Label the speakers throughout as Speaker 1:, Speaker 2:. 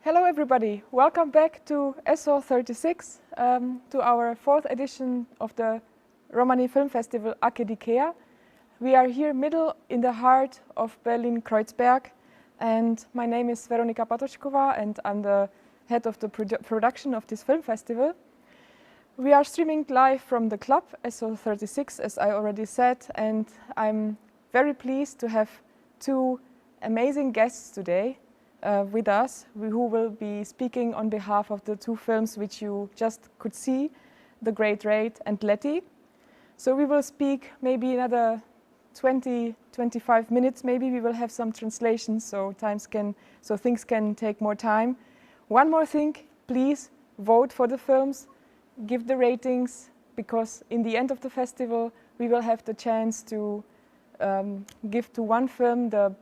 Speaker 1: Hello everybody, welcome back to SO 36, to our fourth edition of the Romani Film Festival AGPI. We are here middle in the heart of Berlin-Kreuzberg, and my name is Veronika Patočková and I'm the head of the production of this film festival. We are streaming live from the club SO 36, as I already said, and I'm very pleased to have two amazing guests today with us, who will be speaking on behalf of the two films which you just could see, The Great Raid and Lety. So we will speak maybe another 20-25 minutes, maybe we will have some translations, so things can take more time. One more thing, please vote for the films, give the ratings, because in the end of the festival we will have the chance to give to one film the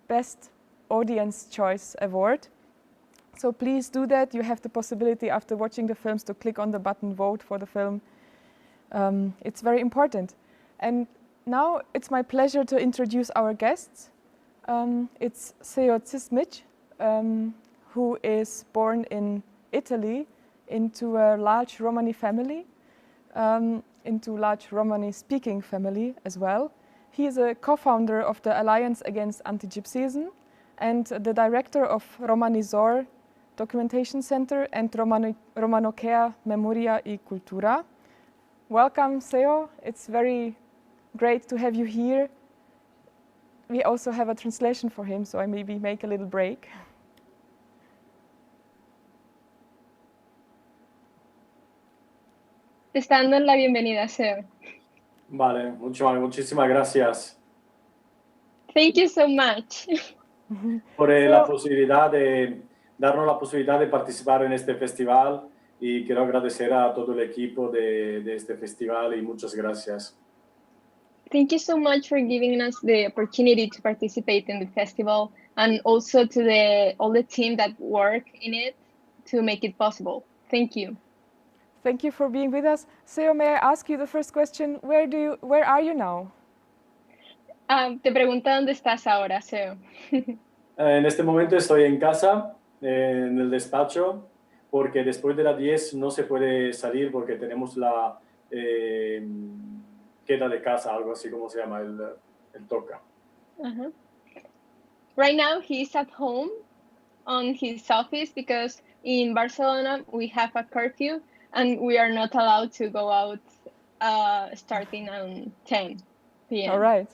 Speaker 1: Best Audience Choice Award. So please do that. You have the possibility after watching the films to click on the button vote for the film. It's very important. And now it's my pleasure to introduce our guests. It's Seo Cizmich, who is born in Italy into a large Romani family, into large Romani-speaking family as well. He is a co-founder of the Alliance Against Anti-Gypsyism and the director of Romanizor Documentation Center and Romanocare Memoria y Cultura. Welcome, Seo. It's very great to have you here. We also have a translation for him, so I maybe make a little break.
Speaker 2: Te está dando la bienvenida, Seo.
Speaker 3: Vale, muchísimas gracias.
Speaker 2: Thank you so much.
Speaker 3: Por la posibilidad darnos la posibilidad de participar en este festival, y quiero agradecer a todo el equipo de este festival y muchas gracias.
Speaker 2: Thank you so much for giving us the opportunity to participate in the festival, and also to all the team that work in it to make it possible. Thank you.
Speaker 1: Thank you for being with us. Seo, may I ask you the first question? Where are you now?
Speaker 2: Te pregunto dónde estás ahora, Seo.
Speaker 3: En este momento estoy en casa, en el despacho, porque después de las 10 no se puede salir porque tenemos la queda de casa, algo así como se llama, el toca.
Speaker 2: Right now he's at home on his office because in Barcelona we have a curfew and we are not allowed to go out starting on 10 p.m.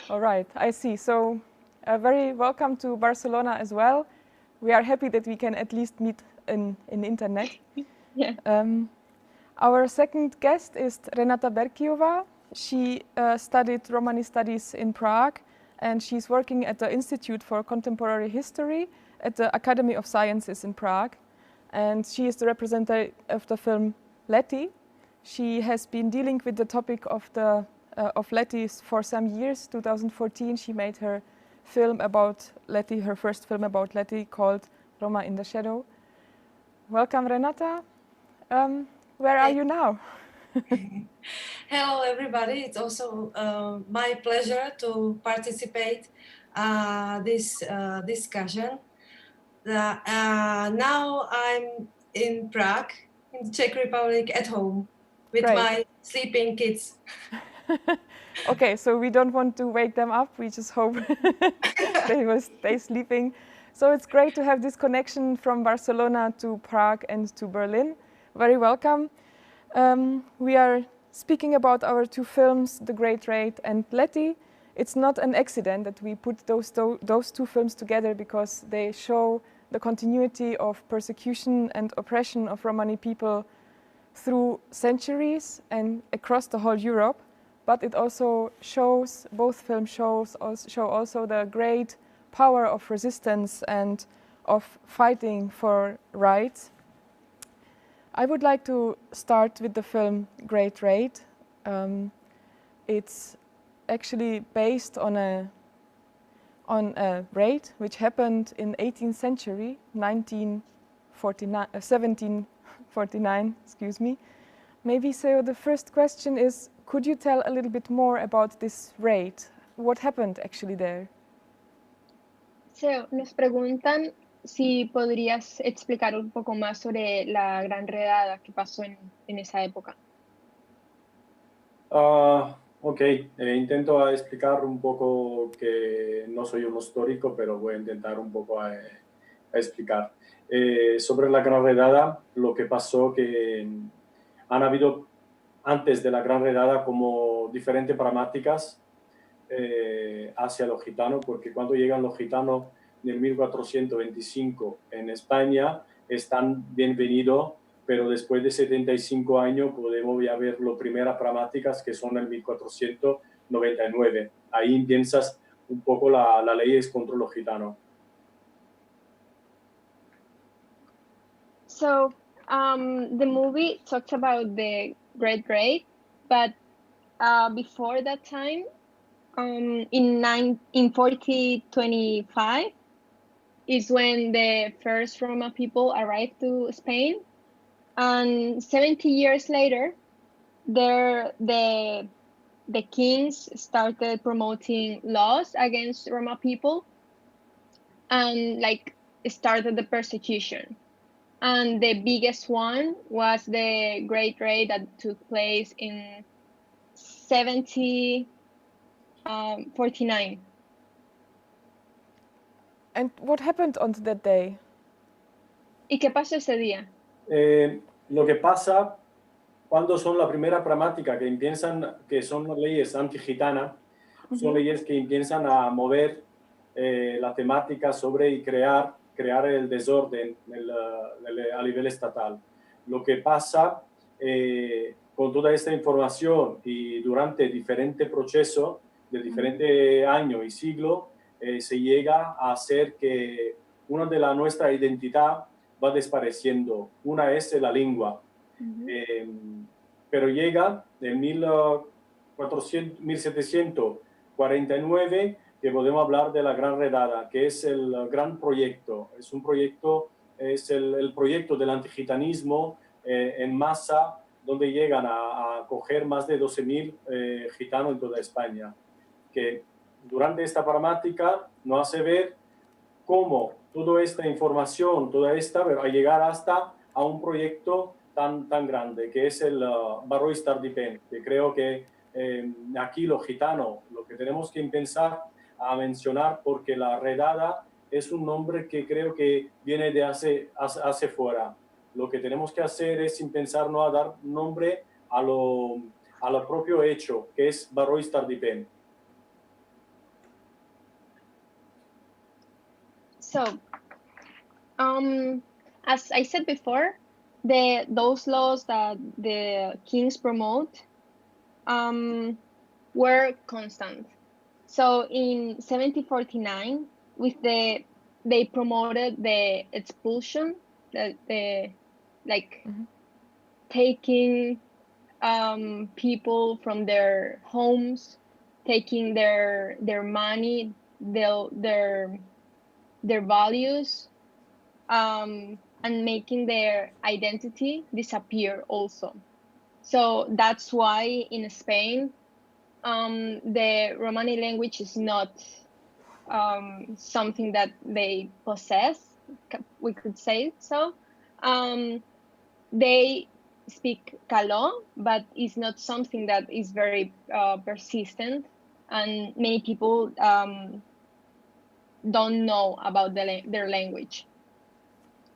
Speaker 1: All right, I see. So very welcome to Barcelona as well. We are happy that we can at least meet in internet.
Speaker 2: Yeah.
Speaker 1: Our second guest is Renata Berkiova. She studied Romani studies in Prague, and she's working at the Institute for Contemporary History at the Academy of Sciences in Prague. And she is the representative of the film Lety. She has been dealing with the topic of Lety for some years. 2014, she made her film about Lety, her first film about Lety, called Roma in the Shadow. Welcome, Renata. Where are you now?
Speaker 4: Hello, everybody. It's also my pleasure to participate this discussion. Now I'm in Prague, in the Czech Republic, at home with my sleeping kids.
Speaker 1: Okay, so we don't want to wake them up. We just hope they will stay sleeping. So it's great to have this connection from Barcelona to Prague and to Berlin. Very welcome. We are speaking about our two films, The Great Raid and Lety. It's not an accident that we put those two films together, because they show the continuity of persecution and oppression of Romani people through centuries and across the whole Europe. But it also shows, both films show also the great power of resistance and of fighting for rights. I would like to start with the film Great Raid. It's actually based on a raid which happened in 18th century, 1749, excuse me. Maybe, Seo, the first question is, could you tell a little bit more about this raid? What happened actually there?
Speaker 2: Seo, nos preguntan si podrías explicar un poco más sobre la gran redada que pasó en esa época.
Speaker 3: Ok, intento explicar un poco, que no soy un histórico, pero voy a intentar un poco a explicar. Sobre la gran redada, lo que pasó que han habido antes de la gran redada como diferentes problemáticas hacia los gitanos, porque cuando llegan los gitanos en 1425 en España, están bienvenidos, pero después de 75 años podemos ya ver las primeras problemáticas que son en 1499. Ahí piensas un poco la ley es contra los gitanos.
Speaker 2: So the movie talks about the Great Raid, but before that time, in 1425, is when the first Roma people arrived to Spain, and 70 years later, the kings started promoting laws against Roma people, and like started the persecution. And the biggest one was the Great Raid that took place in 1749.
Speaker 1: And what happened on that day?
Speaker 2: ¿Y qué pasó ese día?
Speaker 3: Lo que pasa cuando son la primera problemática que piensan que son leyes antigitanas, son leyes que empiezan a mover la temática sobre y crear el desorden a nivel estatal. Lo que pasa con toda esta información y durante diferentes procesos de diferentes años y siglos, se llega a hacer que una de nuestra identidad va desapareciendo. Una es la lengua. Pero llega en 1749 que podemos hablar de la Gran Redada, que es el gran proyecto. Es un proyecto, es el proyecto del antigitanismo en masa, donde llegan a coger más de 12.000 gitanos en toda España. Que durante esta problemática nos hace ver cómo toda esta información, toda esta, va a llegar hasta a un proyecto tan grande, que es el Buyout Tardipén, que creo que aquí los gitanos, lo que tenemos que pensar a mencionar, porque la redada es un nombre que creo que viene de hacia fuera. Lo que tenemos que hacer es sin pensar no a dar nombre a lo propio hecho, que es Buyout Tardipén.
Speaker 2: So, as I said before, those laws that the kings promote were constant. So in 1749, they promoted the expulsion, taking people from their homes, taking their money, their values, and making their identity disappear also. So that's why in Spain, the Romani language is not something that they possess, we could say so. They speak Caló, but it's not something that is very persistent, and many people don't know about their language.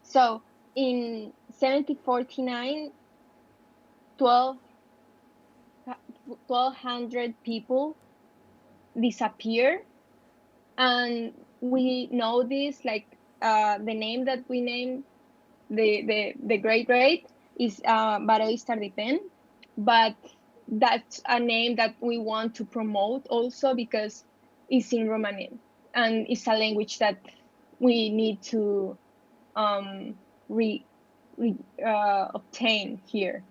Speaker 2: So in 1749, 1,200 people disappear, and we know this, like the name that we named the Great Raid is Buyout Tardipén, but that's a name that we want to promote also because it's in Romani and it's a language that we need to obtain here.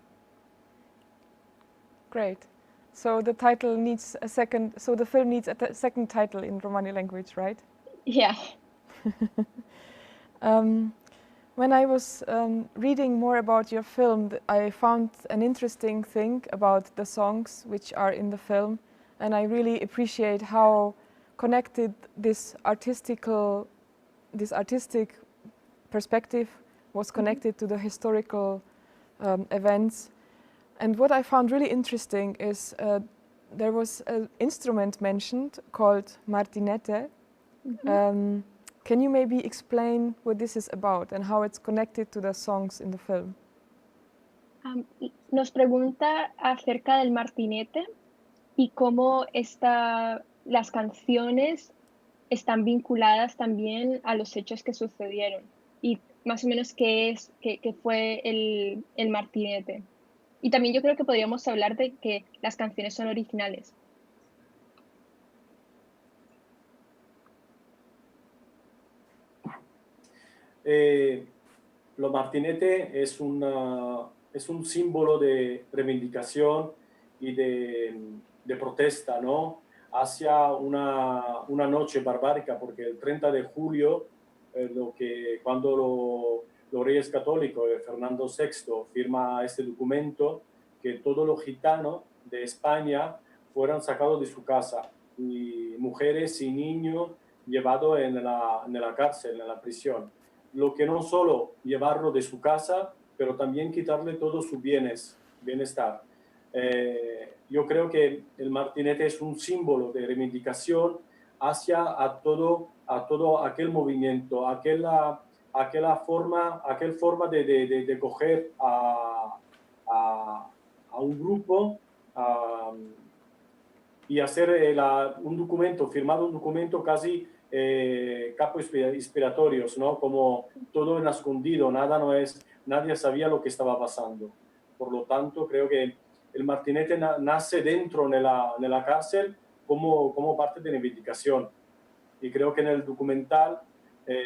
Speaker 1: Great. So the title needs a second. So the film needs a second title in Romani language, right?
Speaker 2: Yeah.
Speaker 1: When I was reading more about your film, I found an interesting thing about the songs which are in the film, and I really appreciate how connected this artistic perspective was connected to the historical events. And what I found really interesting is there was an instrument mentioned called Martinete. Can you maybe explain what this is about and how it's connected to the songs in the film?
Speaker 2: Nos pregunta acerca del martinete y cómo las canciones están vinculadas también a los hechos que sucedieron y más o menos qué fue el martinete. Y también yo creo que podríamos hablar de que las canciones son originales.
Speaker 3: Lo martinete es un símbolo de reivindicación y de protesta, ¿no? Hacia una noche barbárica, porque el 30 de julio, cuando los reyes católicos, Fernando VI, firma este documento, que todos los gitanos de España fueran sacados de su casa, y mujeres y niños llevados en la cárcel, en la prisión. Lo que no solo llevarlo de su casa, pero también quitarle todos sus bienestar. Yo creo que el martinete es un símbolo de reivindicación hacia todo aquel movimiento, aquella forma de coger a un grupo y hacer firmar un documento casi capos inspiratorios, ¿no? Como todo en escondido, nadie sabía lo que estaba pasando. Por lo tanto, creo que el martinete nace dentro de la cárcel como parte de reivindicación. Y creo que en el documental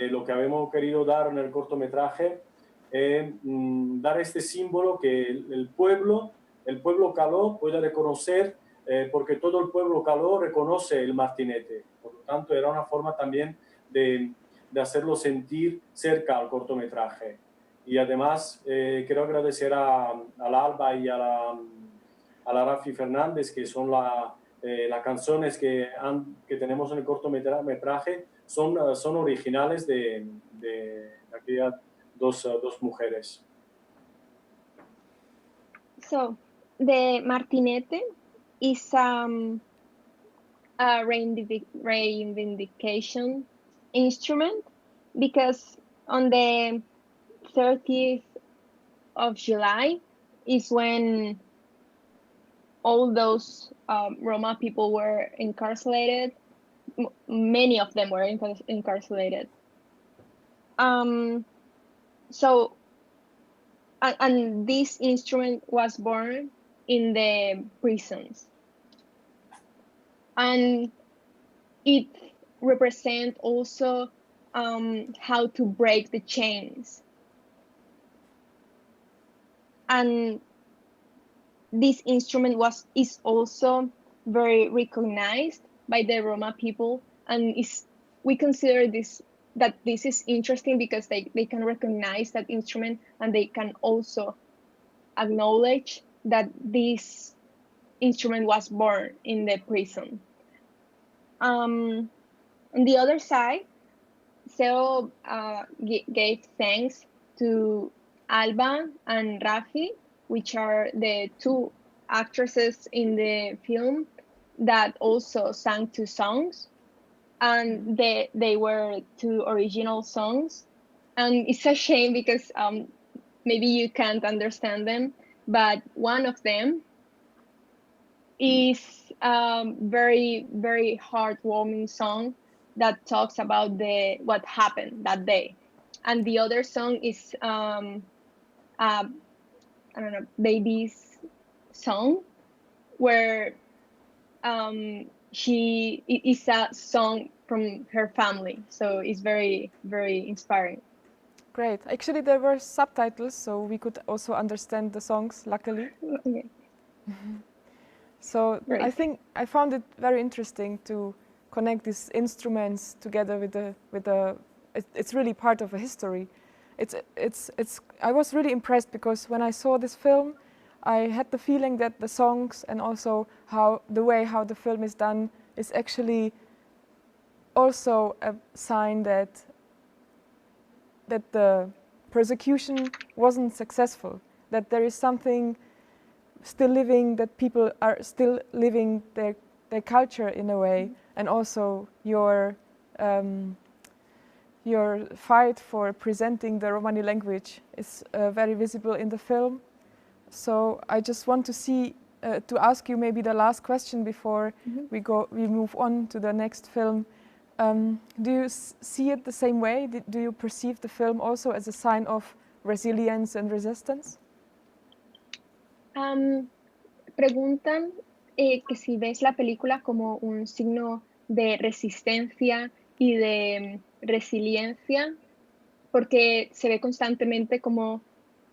Speaker 3: lo que habíamos querido dar en el cortometraje es dar este símbolo que el pueblo caló pueda reconocer, porque todo el pueblo caló reconoce el martinete. Por lo tanto, era una forma también de hacerlo sentir cerca al cortometraje. Y además, quiero agradecer a la Alba y a la Rafi Fernández, que son las canciones que tenemos en el cortometraje, son originales de aquellas dos mujeres.
Speaker 2: So, the martinete is a reivindication instrument, because on the 30th of July is when all those Roma people were incarcerated. Many of them were incarcerated. So, and this instrument was born in the prisons. And it represents also how to break the chains. And this instrument is also very recognized by the Roma people, and we consider that this is interesting because they can recognize that instrument, and they can also acknowledge that this instrument was born in the prison. On the other side, Seo gave thanks to Alba and Rafi, which are the two actresses in the film that also sang two songs, and they were two original songs. And it's a shame because maybe you can't understand them, but one of them is very, very heartwarming song that talks about what happened that day. And the other song is I don't know, baby's song, where she is a song from her family. So it's very, very inspiring.
Speaker 1: Great. Actually, there were subtitles, so we could also understand the songs, luckily.
Speaker 2: Okay.
Speaker 1: So
Speaker 2: Great.
Speaker 1: I think I found it very interesting to connect these instruments together with the. It's really part of a history. I was really impressed because when I saw this film, I had the feeling that the songs and also how the film is done is actually also a sign that that the persecution wasn't successful, that there is something still living, that people are still living their culture in a way, and also your fight for presenting the Romani language is very visible in the film. So I just want to see to ask you maybe the last question before we move on to the next film. Do you see it the same way? Do you perceive the film also as a sign of resilience and resistance?
Speaker 2: Preguntan que si ves la película como un signo de resistencia y de resiliencia, porque se ve constantemente como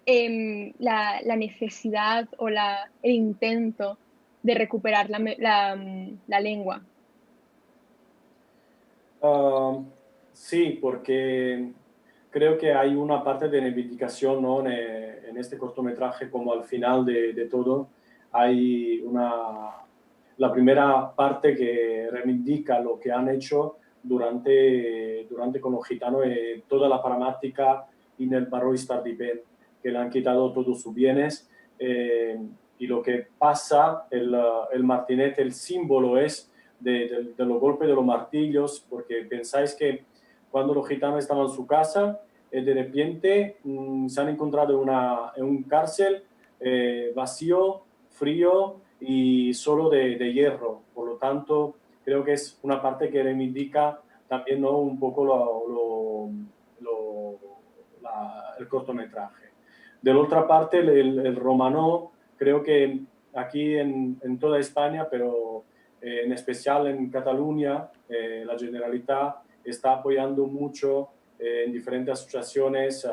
Speaker 2: la necesidad o el intento de recuperar la lengua.
Speaker 3: Sí, porque creo que hay una parte de reivindicación, ¿no? En este cortometraje, como al final de todo, hay la primera parte que reivindica lo que han hecho durante con los gitanos, toda la paramática en el barrio Stardipén, que le han quitado todos sus bienes, y lo que pasa, el martinete, el símbolo es de los golpes de los martillos, porque pensáis que cuando los gitanos estaban en su casa, de repente se han encontrado en un cárcel vacío, frío y solo de hierro. Por lo tanto, creo que es una parte que reivindica también, ¿no? Un poco el cortometraje. De la otra parte, el romano, creo que aquí en toda España, pero en especial en Cataluña, la Generalitat está apoyando mucho en diferentes asociaciones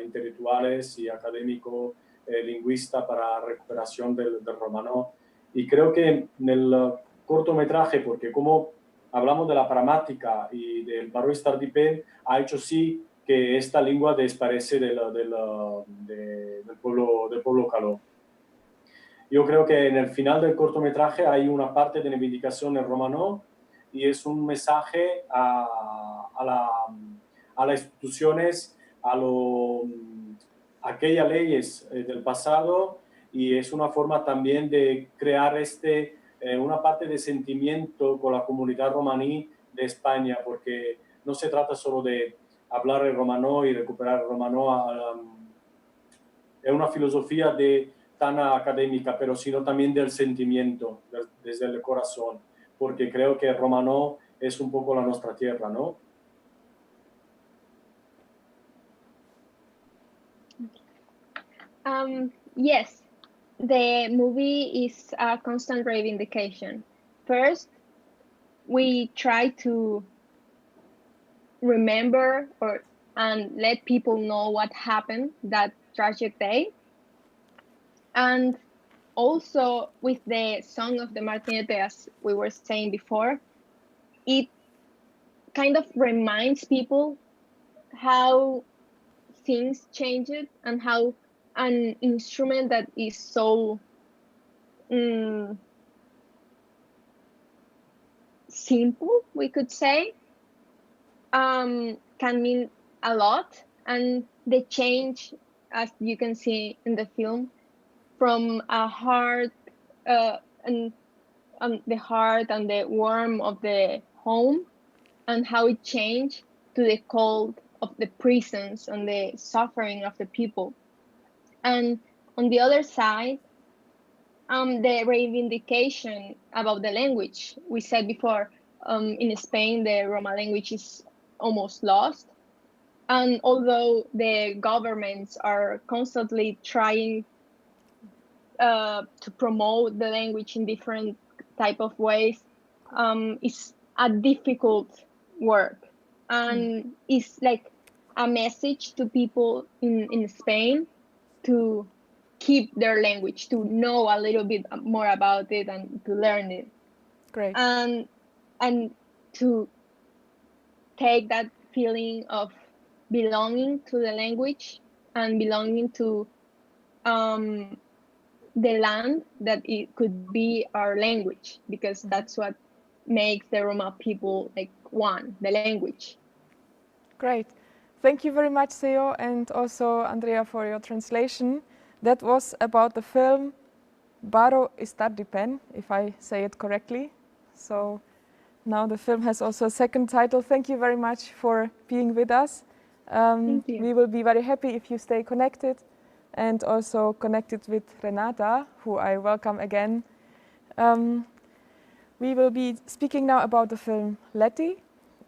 Speaker 3: intelectuales y académicos, lingüistas para recuperación del romano. Y creo que en el cortometraje, porque como hablamos de la gramática y del barrio Stardipén, ha hecho sí que esta lengua desaparece del pueblo caló. Yo creo que en el final del cortometraje hay una parte de reivindicación en romano y es un mensaje a las instituciones, a aquellas leyes del pasado, y es una forma también de crear una parte de sentimiento con la comunidad romaní de España, porque no se trata solo de hablar el romano y recuperar el romano. Es una filosofía tan académica, pero sino también del sentimiento, desde el corazón, porque creo que el romano es un poco la nuestra tierra, ¿no?
Speaker 2: Yes, the movie is a constant reivindication. First, we try to remember and let people know what happened that tragic day. And also with the song of the Martinete, as we were saying before, it kind of reminds people how things changed and how an instrument that is so simple, we could say, can mean a lot. And the change, as you can see in the film, from a heart and the heart and the warmth of the home, and how it changed to the cold of the prisons and the suffering of the people. And on the other side, the reivindication about the language. We said before, in Spain, the Roma language is almost lost. And although the governments are constantly trying to promote the language in different type of ways, it's a difficult work. And it's like a message to people in Spain to keep their language, to know a little bit more about it and to learn it.
Speaker 1: Great.
Speaker 2: And to take that feeling of belonging to the language and belonging to the land that it could be our language, because that's what makes the Roma people like one, the language.
Speaker 1: Great. Thank you very much, Seo, and also Andrea for your translation. That was about the film Baro Istar di Pen, if I say it correctly. So now the film has also a second title. Thank you very much for being with us.
Speaker 2: Thank you.
Speaker 1: We will be very happy if you stay connected and also connected with Renata, who I welcome again. We will be speaking now about the film Lety.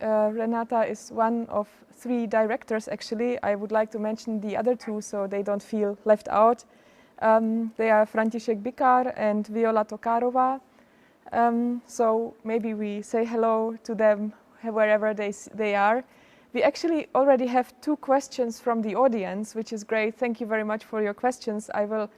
Speaker 1: Renata is one of 3 directors, actually. I would like to mention the other 2 so they don't feel left out. They are František Bikár and Viola Tokárová. So maybe we say hello to them wherever they are. We actually already have 2 questions from the audience, which is great. Thank you very much for your questions. I will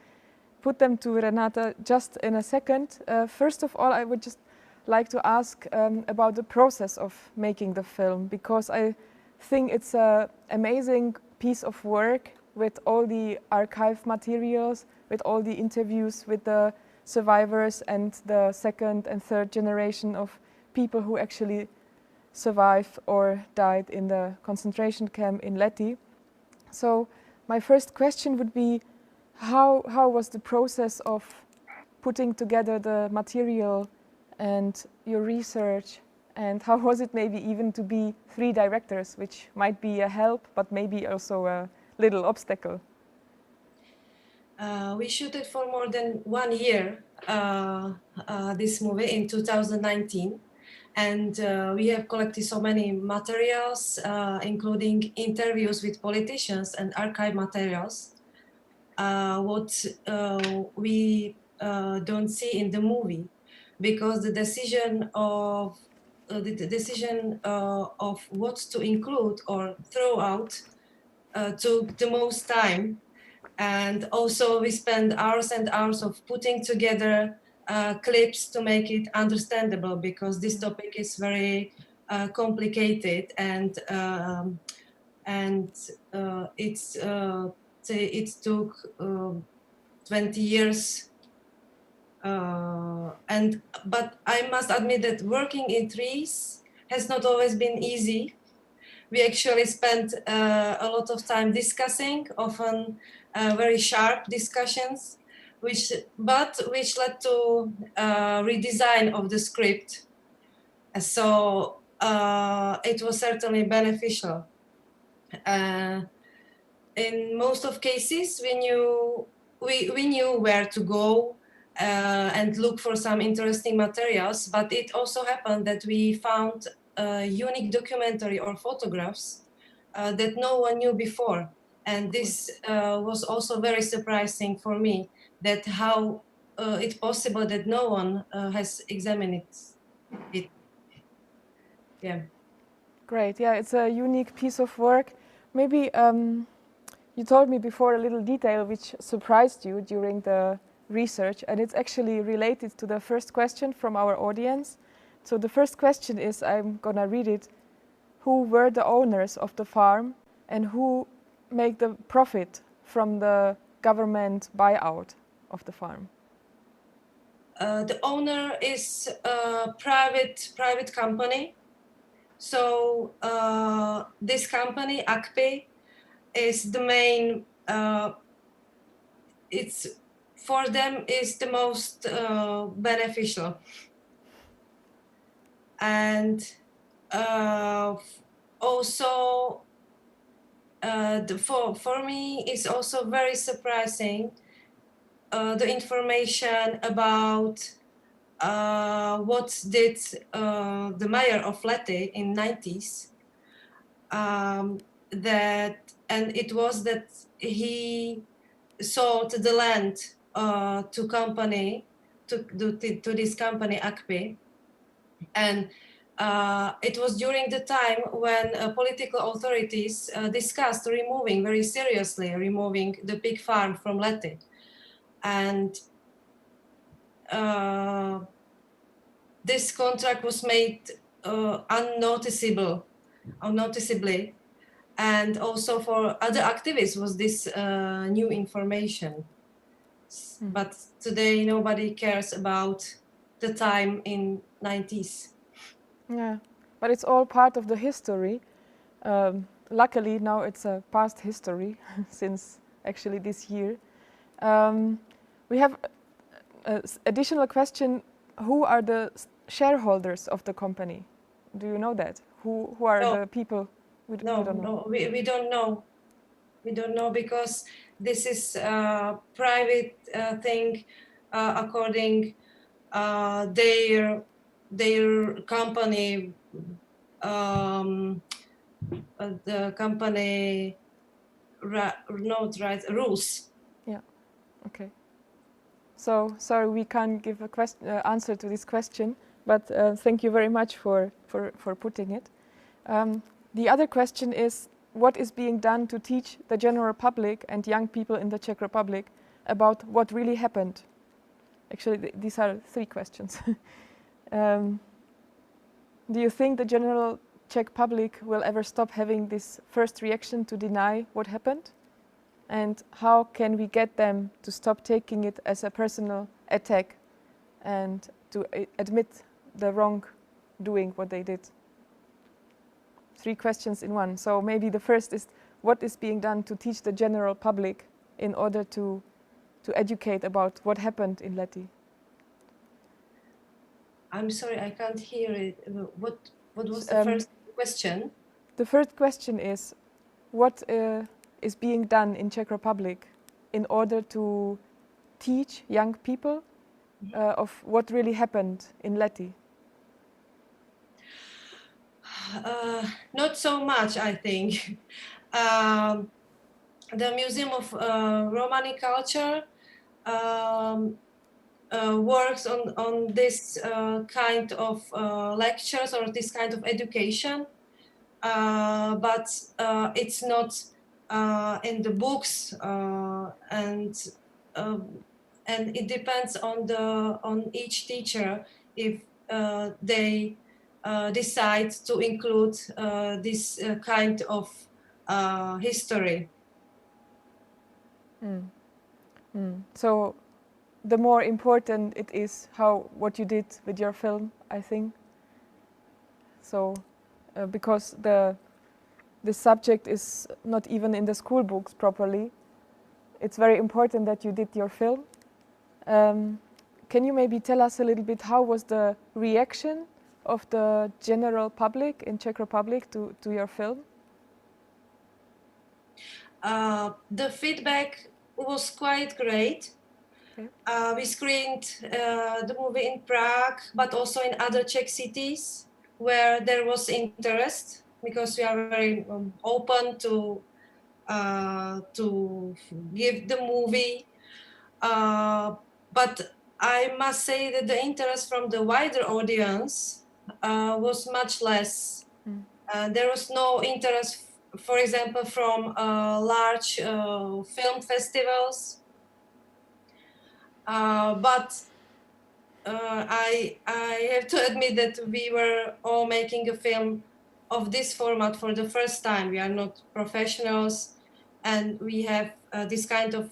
Speaker 1: put them to Renata just in a second. First of all, I would just like to ask about the process of making the film, because I think it's an amazing piece of work with all the archive materials, with all the interviews with the survivors and the 2nd and 3rd generation of people who actually survived or died in the concentration camp in Lety. So my first question would be, how was the process of putting together the material and your research, and how was it maybe even to be 3 directors, which might be a help but maybe also a little obstacle?
Speaker 4: We shot it for more than 1 year, this movie in 2019. And we have collected so many materials, including interviews with politicians and archive materials, what we don't see in the movie, because the decision of what to include or throw out took the most time. And also we spend hours and hours of putting together clips to make it understandable, because this topic is very complicated, and it took 20 years. But I must admit that working in threes has not always been easy. We actually spent a lot of time discussing, often very sharp discussions, which led to redesign of the script. So it was certainly beneficial. In most of cases, we knew where to go and look for some interesting materials, but it also happened that we found unique documentary or photographs that no one knew before. And this was also very surprising for me, that how it's possible that no one has examined it. Yeah.
Speaker 1: Great, yeah, it's a unique piece of work. Maybe you told me before a little detail which surprised you during the research, and it's actually related to the first question from our audience. So the first question is, I'm gonna read it: who were the owners of the farm and who make the profit from the government buyout of the farm?
Speaker 4: The owner is a private company. So this company, AGPI, is the main. It's for them is the most beneficial, and also for me it's also very surprising the information about what did the mayor of Lety in 90s, and it was that he sold the land to this company AGPI, and it was during the time when political authorities discussed very seriously removing the pig farm from Lety. And this contract was made unnoticeably, and also for other activists was this new information. But today nobody cares about the time in 90s.
Speaker 1: Yeah, but it's all part of the history. luckily now it's a past history since actually this year. We have an additional question. Who are the shareholders of the company? Do you know that? Who are the people? We don't know.
Speaker 4: No, we don't know. We don't know because this is a private thing according their company, the company rules.
Speaker 1: Yeah. Okay. So sorry, we can't give a answer to this question, but thank you very much for putting it. The other question is, what is being done to teach the general public and young people in the Czech Republic about what really happened? Actually, these are 3 questions. Do you think the general Czech public will ever stop having this first reaction to deny what happened? And how can we get them to stop taking it as a personal attack and to admit the wrong doing what they did? 3 questions in one. So maybe the first is, what is being done to teach the general public in order to educate about what happened in Lety?
Speaker 4: I'm sorry, I can't hear it. What was the first question?
Speaker 1: The first question is, what is being done in Czech Republic in order to teach young people of what really happened in Lety?
Speaker 4: Not so much, I think. The Museum of Romani Culture works on this kind of lectures or this kind of education, but it's not in the books, and it depends on each teacher if they decide to include this kind of history.
Speaker 1: So the more important it is what you did with your film, I think. So because the subject is not even in the school books properly, it's very important that you did your film. Can you maybe tell us a little bit how was the reaction of the general public in Czech Republic to your film?
Speaker 4: The feedback was quite great.
Speaker 1: Okay.
Speaker 4: We screened the movie in Prague, but also in other Czech cities where there was interest, because we are very open to give the movie. But I must say that the interest from the wider audience was much less. There was no interest, for example, from large film festivals. But I have to admit that we were all making a film of this format for the first time. We are not professionals, and we have this kind of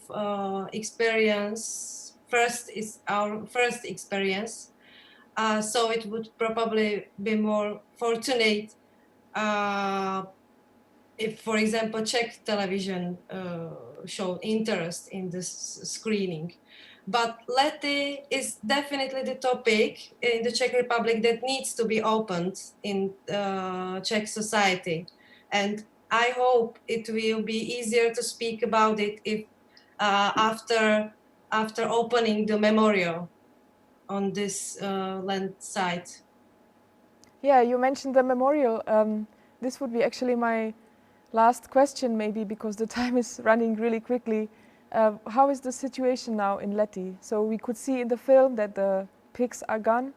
Speaker 4: experience. Our first experience, so it would probably be more fortunate if, for example, Czech television showed interest in this screening. But Lety is definitely the topic in the Czech Republic that needs to be opened in Czech society. And I hope it will be easier to speak about it if after opening the memorial on this land site.
Speaker 1: Yeah, you mentioned the memorial. This would be actually my last question, maybe, because the time is running really quickly. How is the situation now in Lety? So we could see in the film that the pigs are gone.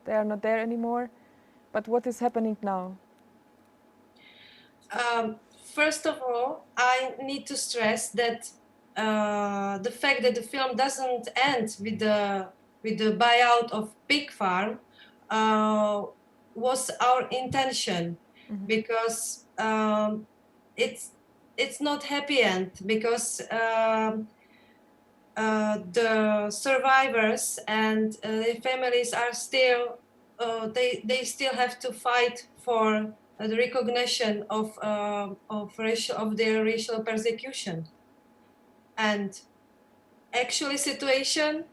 Speaker 1: They are not there anymore. But what is happening now?
Speaker 4: First of all, I need to stress that the fact that the film doesn't end with the buyout of pig farm was our intention, because it's not happy end, because the survivors and their families are still they still have to fight for the recognition of their racial persecution. And actually situation,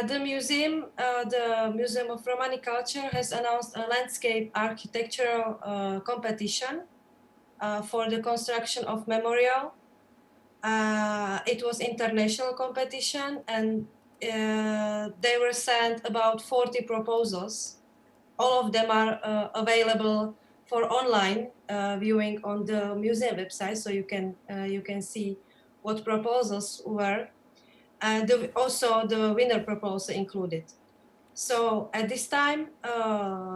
Speaker 4: the Museum of Romani Culture has announced a landscape architectural competition for the construction of memorial. It was international competition, and they were sent about 40 proposals. All of them are available for online viewing on the museum website, so you can see what proposals were, and also the winner proposal included. So at this time,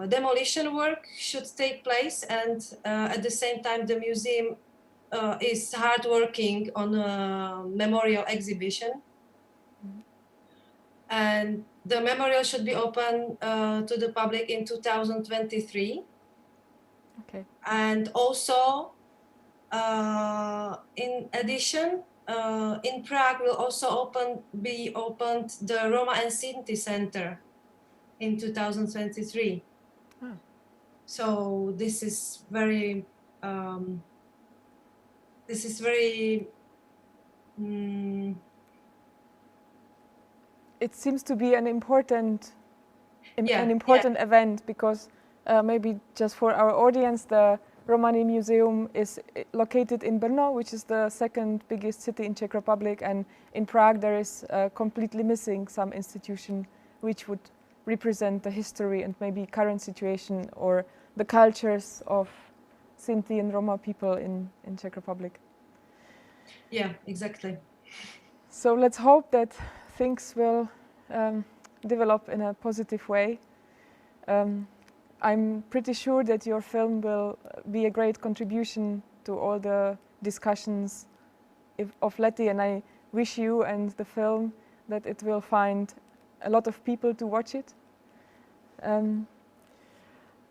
Speaker 4: demolition work should take place, and at the same time, the museum is hard working on a memorial exhibition. And the memorial should be open to the public in 2023.
Speaker 1: Okay.
Speaker 4: And also, in addition, in Prague will also be opened the Roma and Sinti Center in 2023.
Speaker 1: Ah.
Speaker 4: So this is very
Speaker 1: it seems to be an important event, because maybe just for our audience, the Romani Museum is located in Brno, which is the second biggest city in Czech Republic, and in Prague there is completely missing some institution which would represent the history and maybe current situation or the cultures of Sinti and Roma people in Czech Republic.
Speaker 4: Yeah, exactly.
Speaker 1: So let's hope that things will develop in a positive way. I'm pretty sure that your film will be a great contribution to all the discussions of Lety, and I wish you and the film that it will find a lot of people to watch it.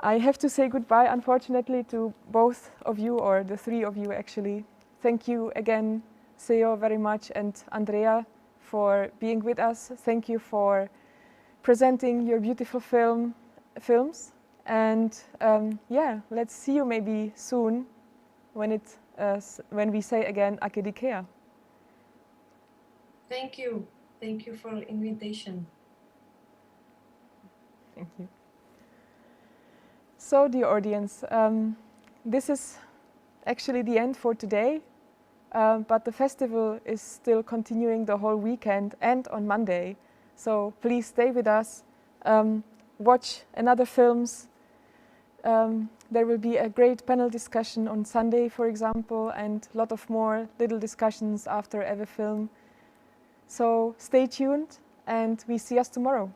Speaker 1: I have to say goodbye, unfortunately, to both of you, or the three of you actually. Thank you again, Seo, very much, and Andrea, for being with us. Thank you for presenting your beautiful films. And yeah, let's see you maybe soon when we say again AGPI.
Speaker 4: Thank you. Thank you for the invitation.
Speaker 1: Thank you. So, dear audience, this is actually the end for today, but the festival is still continuing the whole weekend and on Monday. So please stay with us, watch another films. There will be a great panel discussion on Sunday, for example, and a lot of more little discussions after every film. So stay tuned, and we see us tomorrow.